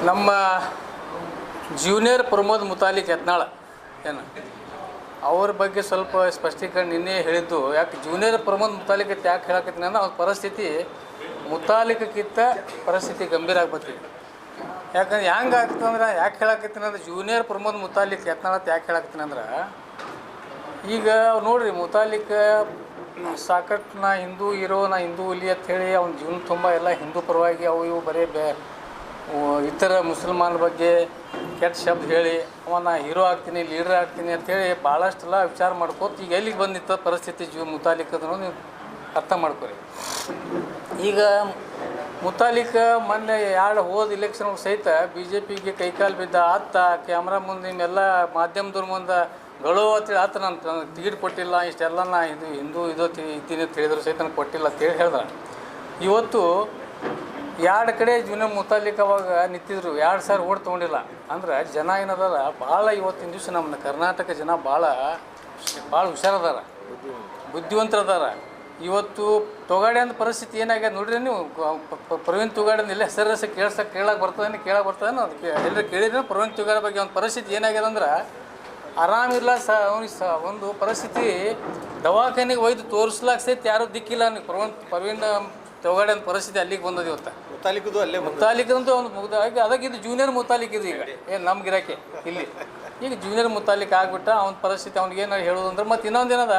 ನಮ್ಮ ಜೂನಿಯರ್ ಪ್ರಮೋದ್ ಮುತಾಲಿಕ್ ಯತ್ನಾಳ ಏನು ಅವ್ರ ಬಗ್ಗೆ ಸ್ವಲ್ಪ ಸ್ಪಷ್ಟೀಕರಣ ನಿನ್ನೆ ಹೇಳಿದ್ದು. ಯಾಕೆ ಜೂನಿಯರ್ ಪ್ರಮೋದ್ ಮುತಾಲಿಕ್ ಯಾಕೆ ಹೇಳಕತ್ತೀನಿ ಅಂದ್ರೆ ಅವ್ರ ಪರಿಸ್ಥಿತಿ ಮುತಾಲಿಕ್ಕಿಂತ ಪರಿಸ್ಥಿತಿ ಗಂಭೀರ ಆಗ್ಬರ್ತೀವಿ. ಯಾಕಂದ್ರೆ ಹೆಂಗೆ ಆಗ್ತದಂದ್ರೆ ಯಾಕೆ ಹೇಳಕತ್ತೀನಿ ಅಂದ್ರೆ ಜೂನಿಯರ್ ಪ್ರಮೋದ್ ಮುತಾಲಿಕ್ ಯತ್ನಾಳ ಅಂತ ಯಾಕೆ ಹೇಳಕತ್ತೀನಿ ಅಂದ್ರೆ, ಈಗ ನೋಡಿರಿ ಮುತಾಲಿಕ್ ಸಾಕಷ್ಟು ನಾ ಹಿಂದೂ ಹೀರೋ, ನಾ ಹಿಂದೂ ಹುಲಿ ಅಂತ ಹೇಳಿ ಅವ್ನ ಜೀವನ ತುಂಬ ಎಲ್ಲ ಹಿಂದೂ ಪರವಾಗಿ ಅವು ಇವು ಬರೀ ಇತರ ಮುಸಲ್ಮಾನರ ಬಗ್ಗೆ ಕೆಟ್ಟ ಶಬ್ದ ಹೇಳಿ ನಾ ಹೀರೋ ಆಗ್ತೀನಿ, ಲೀಡರ್ ಆಗ್ತೀನಿ ಅಂಥೇಳಿ ಭಾಳಷ್ಟೆಲ್ಲ ವಿಚಾರ ಮಾಡ್ಕೋತ ಈಗ ಎಲ್ಲಿಗೆ ಬಂದಿತ್ತ ಪರಿಸ್ಥಿತಿ ಮುತಾಲಿಕ್ ಅದನ್ನು ನೀವು ಅರ್ಥ ಮಾಡ್ಕೊರಿ. ಈಗ ಮುತಾಲಿಕ್ ಮೊನ್ನೆ ಹೋದ ಇಲೆಕ್ಷನ್ ಸಹಿತ BJPಗೆ ಕೈಕಾಲು ಬಿದ್ದ ಕ್ಯಾಮ್ರಾ ಮುಂದೆ ನಿಮ್ಮೆಲ್ಲ ಮಾಧ್ಯಮದವ್ರ ಮುಂದೆ ಗಳು ಅಂತೇಳಿ ನಾನು ಟಿಕೆಟ್ ಕೊಟ್ಟಿಲ್ಲ, ಇಷ್ಟೆಲ್ಲ ನಾ ಹಿಂದೂ ಇದ್ದೀನಿ ಅಂತ ಹೇಳಿದ್ರು ಸಹಿತ ನನಗೆ ಕೊಟ್ಟಿಲ್ಲ ಅಂತೇಳಿ ಹೇಳ್ದ. ಇವತ್ತು 2 ಕಡೆ ಜೂನಿಯರ್ ಮುತಾಲಿಕ್ ಅವಾಗ ನಿಂತಿದ್ರು, 2,000 ಓಟ್ ತೊಗೊಂಡಿಲ್ಲ. ಅಂದ್ರೆ ಜನ ಏನದಾರ ಭಾಳ ಇವತ್ತಿನ ದಿವಸ ನಮ್ಮ ಕರ್ನಾಟಕ ಜನ ಭಾಳ ಹುಷಾರದಾರ, ಬುದ್ಧಿವಂತರದಾರ. ಇವತ್ತು ತೊಗಾಡೆ ಅಂದ ಪರಿಸ್ಥಿತಿ ಏನಾಗ್ಯದ ನೋಡ್ರಿ ನೀವು. ಪ್ರವೀಣ್ ತುಗಾಡೆ ಎಲ್ಲ ಹೆಸರು ಕೇಳಕ್ಕೆ ಬರ್ತದೇನು ಅದಕ್ಕೆ ಎಲ್ಲರೂ ಕೇಳಿದ್ರೆ ಪ್ರವೀಣ್ ತುಗಾಡೆ ಬಗ್ಗೆ ಒಂದು ಪರಿಸ್ಥಿತಿ ಏನಾಗ್ಯದ ಅಂದ್ರೆ ಆರಾಮಿಲ್ಲ ಅವ್ನಿಗೆ ಒಂದು ಪರಿಸ್ಥಿತಿ ದವಾಖಾನೆಗೆ ಒಯ್ದು ತೋರಿಸ್ಲಾಕ ಸಹಿತ ಯಾರೂ ದಿಕ್ಕಿಲ್ಲ. ನೀವು ಪ್ರವೀಣ್ ತೊಗಾಡೆ ಅಂತ ಪರಿಸ್ಥಿತಿ ಅಲ್ಲಿಗೆ ಬಂದದ್ದು ಇವತ್ತು. ಮುತಾಲಿಕ್ದಂತೂ ಒಂದು ಮುಗ್ದಾಗಿ ಅದಕ್ಕೆ ಇದು ಜೂನಿಯರ್ ಮುತಾಲಿಕ್ ಇದು ಈಗ ಏನು ನಮ್ಮ ಗಿರಾಕಿ ಇಲ್ಲಿ ಈಗ ಜೂನಿಯರ್ ಮುತಾಲಿಕ್ ಆಗ್ಬಿಟ್ಟ. ಅವನ ಪರಿಸ್ಥಿತಿ ಅವ್ನಿಗೇನು ಹೇಳೋದು ಅಂದ್ರೆ ಮತ್ತು ಇನ್ನೊಂದು ಏನದ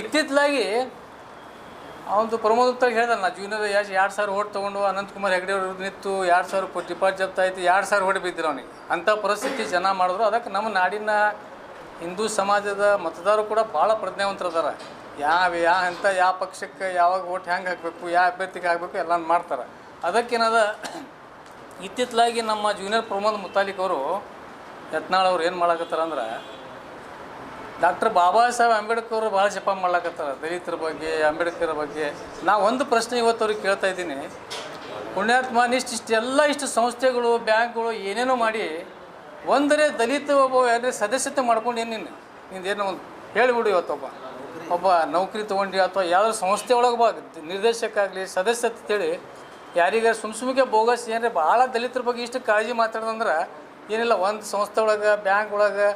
ಇತ್ತಿತ್ತಲಾಗಿ ಅವನು ಪ್ರಮೋದ್ ಮುತಾಲಿಕ್ ಹೇಳ್ದ, ನಾ ಜೂನಿಯರ್ 2,000 ಓಟ್ ತೊಗೊಂಡು ಅನಂತಕುಮಾರ್ ಹೆಗಡೆ ಅವ್ರು ನಿಂತು 2,000 ಡಿಪಾರ್ಟ್ ಜಪ್ತಾಯ್ತು, 2,000 ಓಟ್ ಬಿದ್ದಿರು ಅವನಿಗೆ. ಅಂಥ ಪರಿಸ್ಥಿತಿ ಜನ ಮಾಡಿದ್ರು. ಅದಕ್ಕೆ ನಮ್ಮ ನಾಡಿನ ಹಿಂದೂ ಸಮಾಜದ ಮತದಾರರು ಕೂಡ ಭಾಳ ಪ್ರಜ್ಞಾವಂತರದಾರ. ಯಾವ ಪಕ್ಷಕ್ಕೆ ಯಾವಾಗ ಓಟ್ ಹೆಂಗೆ ಹಾಕಬೇಕು, ಯಾವ ಅಭ್ಯರ್ಥಿಗೆ ಹಾಕಬೇಕು ಎಲ್ಲ ಮಾಡ್ತಾರೆ. ಅದಕ್ಕೇನದ ಇತ್ತಿತ್ತಲಾಗಿ ನಮ್ಮ ಜೂನಿಯರ್ ಪ್ರಮೋದ್ ಮುತಾಲಿಕ್ ಅವರು ಯತ್ನಾಳ್ ಅವ್ರು ಏನು ಮಾಡಕತ್ತಾರ ಅಂದ್ರೆ ಡಾಕ್ಟರ್ ಬಾಬಾ ಸಾಹೇಬ್ ಅಂಬೇಡ್ಕರ್ ಅವರು ಭಾಳ ಜಪ ಮಾಡ್ಲಾಕತ್ತಾರ ದಲಿತರ ಬಗ್ಗೆ, ಅಂಬೇಡ್ಕರ್ ಬಗ್ಗೆ. ನಾ ಒಂದು ಪ್ರಶ್ನೆ ಇವತ್ತು ಅವ್ರಿಗೆ ಕೇಳ್ತಾ ಇದ್ದೀನಿ. ಪುಣ್ಯಾತ್ಮ ಇಷ್ಟು ಸಂಸ್ಥೆಗಳು, ಬ್ಯಾಂಕ್ಗಳು ಏನೇನೋ ಮಾಡಿ ಒಂದರೆ ದಲಿತ ಒಬ್ಬ ಸದಸ್ಯತೆ ಮಾಡ್ಕೊಂಡು ನಿಂದೇನೋ ಒಂದು ಹೇಳಿಬಿಡು. ಇವತ್ತೊಬ್ಬ ನೌಕರಿ ತೊಗೊಂಡು ಅಥವಾ ಯಾವುದೋ ಸಂಸ್ಥೆ ಒಳಗೆ ನಿರ್ದೇಶಕ ಆಗಲಿ ಸದಸ್ಯತೆ ಅಂತೇಳಿ ಯಾರಿಗಾರು ಸುಮ್ಕೆ ಬೋಗಸ್ ಏನಾರ ಭಾಳ ದಲಿತರ ಬಗ್ಗೆ ಇಷ್ಟು ಕಾಳಜಿ ಮಾತಾಡೋದಂದ್ರೆ ಏನಿಲ್ಲ. ಒಂದು ಸಂಸ್ಥೆ ಒಳಗೆ, ಬ್ಯಾಂಕ್ ಒಳಗೆ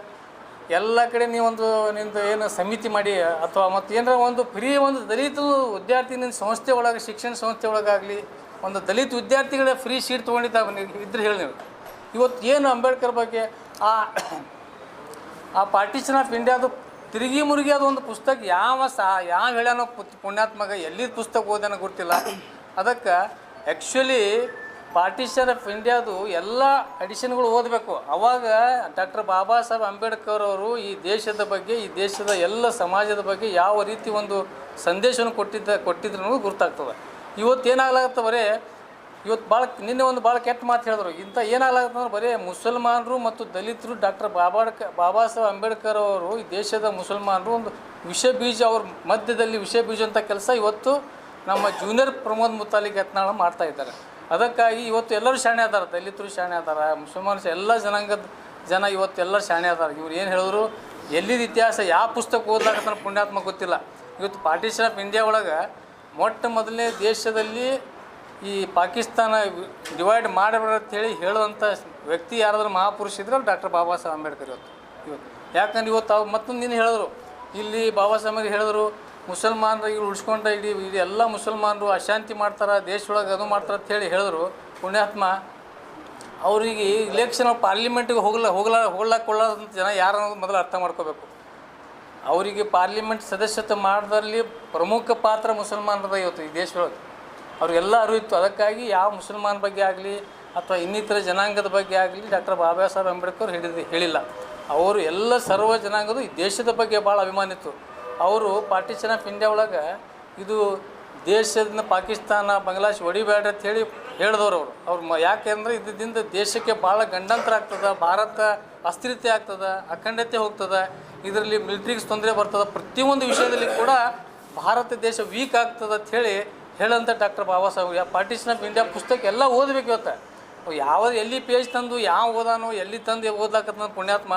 ಎಲ್ಲ ಕಡೆ ನೀವೊಂದು ನಿಂದು ಏನು ಸಮಿತಿ ಮಾಡಿ ಅಥವಾ ಮತ್ತು ಏನಾರ ಒಂದು ಫ್ರೀ ಒಂದು ದಲಿತ ವಿದ್ಯಾರ್ಥಿ ನಿನ್ನ ಸಂಸ್ಥೆ ಒಳಗೆ, ಶಿಕ್ಷಣ ಸಂಸ್ಥೆ ಒಳಗಾಗಲಿ ಒಂದು ದಲಿತ ವಿದ್ಯಾರ್ಥಿಗಳ ಫ್ರೀ ಸೀಟ್ ತೊಗೊಂಡಿದ್ದ ಇದ್ರೆ ಹೇಳಿ ನೀವು. ಇವತ್ತು ಏನು ಅಂಬೇಡ್ಕರ್ ಬಗ್ಗೆ ಆ ಪಾರ್ಟಿಷನ್ ಆಫ್ ಇಂಡಿಯಾದು ತಿರುಗಿ ಮುರುಗಿ ಅದು ಒಂದು ಪುಸ್ತಕ ಯಾವ ಹೇಳ್ಯಾನೋ ಪುಣ್ಯಾತ್ಮಗ ಎಲ್ಲಿದ್ದು ಪುಸ್ತಕ ಓದೋನೋ ಗೊತ್ತಿಲ್ಲ. ಅದಕ್ಕೆ ಆ್ಯಕ್ಚುಲಿ ಪಾರ್ಟಿಷನ್ ಆಫ್ ಇಂಡಿಯಾದು ಎಲ್ಲ ಎಡಿಷನ್ಗಳು ಓದಬೇಕು. ಅವಾಗ ಡಾಕ್ಟರ್ ಬಾಬಾ ಸಾಹೇಬ್ ಅಂಬೇಡ್ಕರ್ ಅವರು ಈ ದೇಶದ ಬಗ್ಗೆ, ಈ ದೇಶದ ಎಲ್ಲ ಸಮಾಜದ ಬಗ್ಗೆ ಯಾವ ರೀತಿ ಒಂದು ಸಂದೇಶವನ್ನು ಕೊಟ್ಟಿದ್ರು ಗುರ್ತಾಗ್ತದೆ. ಇವತ್ತು ಏನಾಗ್ಲಾಗತ್ತೆ ಬರೀ ಇವತ್ತು ನಿನ್ನೆ ಒಂದು ಭಾಳ ಕೆಟ್ಟ ಮಾತು ಹೇಳಿದ್ರು. ಇಂಥ ಏನಾಗ್ಲಾಗತ್ತಂದ್ರೆ ಬರೀ ಮುಸಲ್ಮಾನರು ಮತ್ತು ದಲಿತರು ಡಾಕ್ಟರ್ ಬಾಬಾ ಸಾಹೇಬ್ ಅಂಬೇಡ್ಕರ್ ಅವರು ಈ ದೇಶದ ಮುಸಲ್ಮಾನರು ಒಂದು ವಿಷ ಬೀಜ, ಅವ್ರ ಮಧ್ಯದಲ್ಲಿ ವಿಷ ಬೀಜ ಅಂತ ಕೆಲಸ ಇವತ್ತು ನಮ್ಮ ಜೂನಿಯರ್ ಪ್ರಮೋದ್ ಮುತಾಲಿಕ್ ಯತ್ನಾಳ ಮಾಡ್ತಾ ಇದ್ದಾರೆ. ಅದಕ್ಕಾಗಿ ಇವತ್ತು ಎಲ್ಲರೂ ಶಾಣೆ ಅದಾರ, ದಲಿತರು ಶಾಣೆ ಅದಾರ, ಮುಸಲ್ಮಾನ ಎಲ್ಲ ಜನಾಂಗದ ಜನ ಇವತ್ತು ಎಲ್ಲರೂ ಶಾಣೆ ಅದಾರ. ಇವ್ರು ಏನು ಹೇಳಿದ್ರು ಎಲ್ಲಿದ ಇತಿಹಾಸ ಯಾವ ಪುಸ್ತಕ ಓದ್ಲಾಕತ್ತಾರ ಪುಣ್ಯಾತ್ಮ ಗೊತ್ತಿಲ್ಲ. ಇವತ್ತು ಪಾರ್ಟಿಷನ್ ಆಫ್ ಇಂಡಿಯಾ ಒಳಗೆ ಮೊದಲನೇ ದೇಶದಲ್ಲಿ ಈ ಪಾಕಿಸ್ತಾನ ಡಿವೈಡ್ ಮಾಡಬೇಡ ಅಂತೇಳಿ ಹೇಳುವಂಥ ವ್ಯಕ್ತಿ ಯಾರಾದ್ರೂ ಮಹಾಪುರುಷ ಇದ್ರೆ ಡಾಕ್ಟರ್ ಬಾಬಾ ಸಾಹೇಬ್ ಅಂಬೇಡ್ಕರ್ ಇವತ್ತು. ಯಾಕಂದ್ರೆ ಇವತ್ತು ಅವ್ರು ಮತ್ತೊಂದು ನೀನು ಹೇಳಿದ್ರು, ಇಲ್ಲಿ ಬಾಬಾ ಸಾಹೇಬ್ ಹೇಳಿದ್ರು ಮುಸಲ್ಮಾನರು ಈಗ ಉಳಿಸ್ಕೊಂಡ ಇಡೀ ಎಲ್ಲ ಮುಸಲ್ಮಾನರು ಅಶಾಂತಿ ಮಾಡ್ತಾರೆ, ದೇಶದೊಳಗೆ ಅದು ಮಾಡ್ತಾರೆ ಅಂತೇಳಿ ಹೇಳಿದ್ರು. ಪುಣ್ಯಾತ್ಮ ಅವರಿಗೆ ಇಲೆಕ್ಷನ್ ಪಾರ್ಲಿಮೆಂಟಿಗೆ ಹೋಗ್ಲಾಕೊಳ್ಳೋದಂತ ಜನ ಯಾರು ಅನ್ನೋದು ಮೊದಲು ಅರ್ಥ ಮಾಡ್ಕೋಬೇಕು. ಅವರಿಗೆ ಪಾರ್ಲಿಮೆಂಟ್ ಸದಸ್ಯತೆ ಮಾಡೋದ್ರಲ್ಲಿ ಪ್ರಮುಖ ಪಾತ್ರ ಮುಸಲ್ಮಾನರದ ಇವತ್ತು ಈ ದೇಶದೊಳಗೆ ಅವ್ರಿಗೆಲ್ಲ ಅರಿವಿತ್ತು. ಅದಕ್ಕಾಗಿ ಯಾವ ಮುಸಲ್ಮಾನ ಬಗ್ಗೆ ಆಗಲಿ ಅಥವಾ ಇನ್ನಿತರ ಜನಾಂಗದ ಬಗ್ಗೆ ಆಗಲಿ ಡಾಕ್ಟರ್ ಬಾಬಾ ಸಾಹೇಬ್ ಅಂಬೇಡ್ಕರ್ ಹೇಳಿಲ್ಲ. ಅವರು ಎಲ್ಲ ಸರ್ವ ಜನಾಂಗದ ಈ ದೇಶದ ಬಗ್ಗೆ ಭಾಳ ಅಭಿಮಾನ ಇತ್ತು. ಅವರು ಪಾರ್ಟಿಷನ್ ಆಫ್ ಇಂಡಿಯಾ ಒಳಗೆ ಇದು ದೇಶದಿಂದ ಪಾಕಿಸ್ತಾನ ಬಾಂಗ್ಲಾದೇಶ ಹೊಡಿಬೇಡ ಅಂತ ಹೇಳಿದವರು ಅವ್ರು ಯಾಕೆಂದರೆ ಇದರಿಂದ ದೇಶಕ್ಕೆ ಭಾಳ ಗಂಡಾಂತರ ಆಗ್ತದೆ, ಭಾರತ ಅಸ್ಥಿರತೆ ಆಗ್ತದೆ, ಅಖಂಡತೆ ಹೋಗ್ತದೆ, ಇದರಲ್ಲಿ ಮಿಲಿಟ್ರಿಗೆ ತೊಂದರೆ ಬರ್ತದೆ, ಪ್ರತಿಯೊಂದು ವಿಷಯದಲ್ಲಿ ಕೂಡ ಭಾರತ ದೇಶ ವೀಕ್ ಆಗ್ತದೆ ಅಂಥೇಳಿ ಹೇಳಂತ doctor Baba Saheb partition of India ಪುಸ್ತಕ ಎಲ್ಲ ಓದಬೇಕು. ಇವತ್ತು ಎಲ್ಲಿ ಪೇಜ್ ತಂದು ಯಾವ ಓದಾನೋ ಎಲ್ಲಿ ತಂದು ಓದ್ಲಾಕತ್ತ ಪುಣ್ಯಾತ್ಮ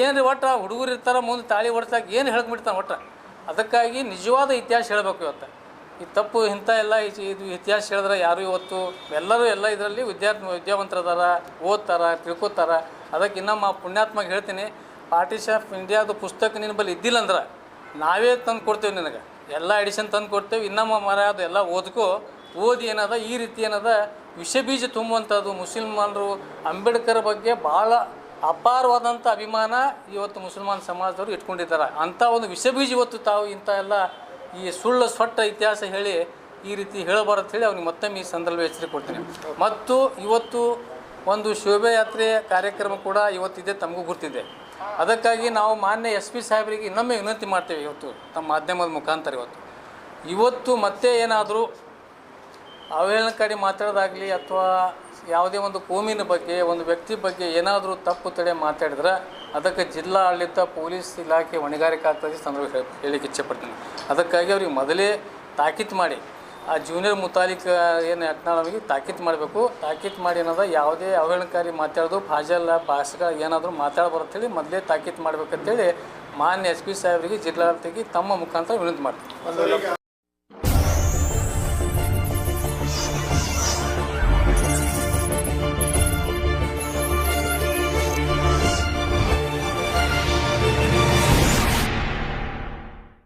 ಏನು ರೀ ಒಟ್ಟು ಹುಡುಗರು ಇರ್ತಾರೆ ಮುಂದೆ ತಾಳಿ ಹೊಡ್ಸಾಕ ಏನು ಹೇಳ್ಬಿಡ್ತಾನೆ ಒಟ್ಟು. ಅದಕ್ಕಾಗಿ ನಿಜವಾದ ಇತಿಹಾಸ ಹೇಳಬೇಕು. ಈ ತಪ್ಪು ಇಂಥ ಎಲ್ಲ ಇದು ಇತಿಹಾಸ ಹೇಳಿದ್ರೆ ಯಾರು ಇವತ್ತು ಎಲ್ಲರೂ ಎಲ್ಲ ಇದರಲ್ಲಿ ವಿದ್ಯಾವಂತರದಾರ, ಓದ್ತಾರ, ತಿಳ್ಕೊತಾರ. ಅದಕ್ಕೆ ಇನ್ನೊಮ್ಮೆ ಪುಣ್ಯಾತ್ಮಗೆ ಹೇಳ್ತೀನಿ, ಪಾರ್ಟಿಸ್ ಆಫ್ ಇಂಡಿಯಾದ ಪುಸ್ತಕ ನಿನ್ನ ಬಳಿ ಇದ್ದಿಲ್ಲ ಅಂದ್ರೆ ನಾವೇ ತಂದು ಕೊಡ್ತೇವೆ ನಿನಗೆ, ಎಲ್ಲ ಎಡಿಷನ್ ತಂದು ಕೊಡ್ತೇವೆ. ಇನ್ನೊಮ್ಮ ಮರ ಅದು ಎಲ್ಲ ಓದಿ ಏನದ ಈ ರೀತಿ ಏನದ ವಿಷ ಬೀಜ ತುಂಬುವಂಥದ್ದು. ಮುಸಲ್ಮಾನರು ಅಂಬೇಡ್ಕರ್ ಬಗ್ಗೆ ಭಾಳ ಅಪಾರವಾದಂಥ ಅಭಿಮಾನ ಇವತ್ತು ಮುಸಲ್ಮಾನ ಸಮಾಜದವರು ಇಟ್ಕೊಂಡಿದ್ದಾರೆ. ಅಂಥ ಒಂದು ವಿಷ ಬೀಜ ಇವತ್ತು ತಾವು ಇಂಥ ಎಲ್ಲ ಈ ಸುಳ್ಳು ಸೊಟ್ಟ ಇತಿಹಾಸ ಹೇಳಿ ಈ ರೀತಿ ಹೇಳಬಾರದು ಹೇಳಿ ಅವ್ನಿಗೆ ಮತ್ತೊಮ್ಮೆ ಈ ಸಂದರ್ಭ ಎಚ್ಚರಿಕೆ ಕೊಡ್ತೀನಿ. ಮತ್ತು ಇವತ್ತು ಒಂದು ಶೋಭಾಯಾತ್ರೆ ಕಾರ್ಯಕ್ರಮ ಕೂಡ ಇವತ್ತಿದೆ, ತಮಗೂ ಗುರ್ತಿದೆ. ಅದಕ್ಕಾಗಿ ನಾವು ಮಾನ್ಯ SP ಸಾಹೇಬರಿಗೆ ಇನ್ನೊಮ್ಮೆ ವಿನಂತಿ ಮಾಡ್ತೇವೆ ಇವತ್ತು ತಮ್ಮ ಮಾಧ್ಯಮದ ಮುಖಾಂತರ. ಇವತ್ತು ಮತ್ತೆ ಏನಾದರೂ ಅವಹೇಳನಕಾರಿ ಮಾತಾಡೋದಾಗಲಿ ಅಥವಾ ಯಾವುದೇ ಒಂದು ಕೋಮಿನ ಬಗ್ಗೆ, ಒಂದು ವ್ಯಕ್ತಿ ಬಗ್ಗೆ ಏನಾದರೂ ತಪ್ಪು ತಡೆ ಮಾತಾಡಿದ್ರೆ ಅದಕ್ಕೆ ಜಿಲ್ಲಾ ಆಡಳಿತ, ಪೊಲೀಸ್ ಇಲಾಖೆ ಹೊಣೆಗಾರಿಕೆ ಆಗ್ತದೆ ಸಂದರ್ಭ ಹೇಳಿಕ್ಕೆ ಇಚ್ಛೆಪಡ್ತೀನಿ. ಅದಕ್ಕಾಗಿ ಅವ್ರಿಗೆ ಮೊದಲೇ ತಾಕೀತು ಮಾಡಿ, ಆ ಜೂನಿಯರ್ ಮುತಾಲಿಕ್ ಏನು ಯತ್ನಾಳ್ ತಾಕೀತು ಮಾಡಬೇಕು. ತಾಕೀತು ಮಾಡಿ ಏನದ ಯಾವುದೇ ಅವಹೇಳನಕಾರಿ ಮಾತಾಡೋದು, ಭಾಷೆಗಳ ಏನಾದರೂ ಮಾತಾಡಬಾರಂತೇಳಿ ಮೊದಲೇ ತಾಕೀತು ಮಾಡ್ಬೇಕಂತೇಳಿ ಮಾನ್ಯ SP ಸಾಹೇಬರಿಗೆ ಜಿಲ್ಲಾಡಳಿತಕ್ಕೆ ತಮ್ಮ ಮುಖಾಂತರ ವಿನಂತಿ ಮಾಡ್ತೀನಿ.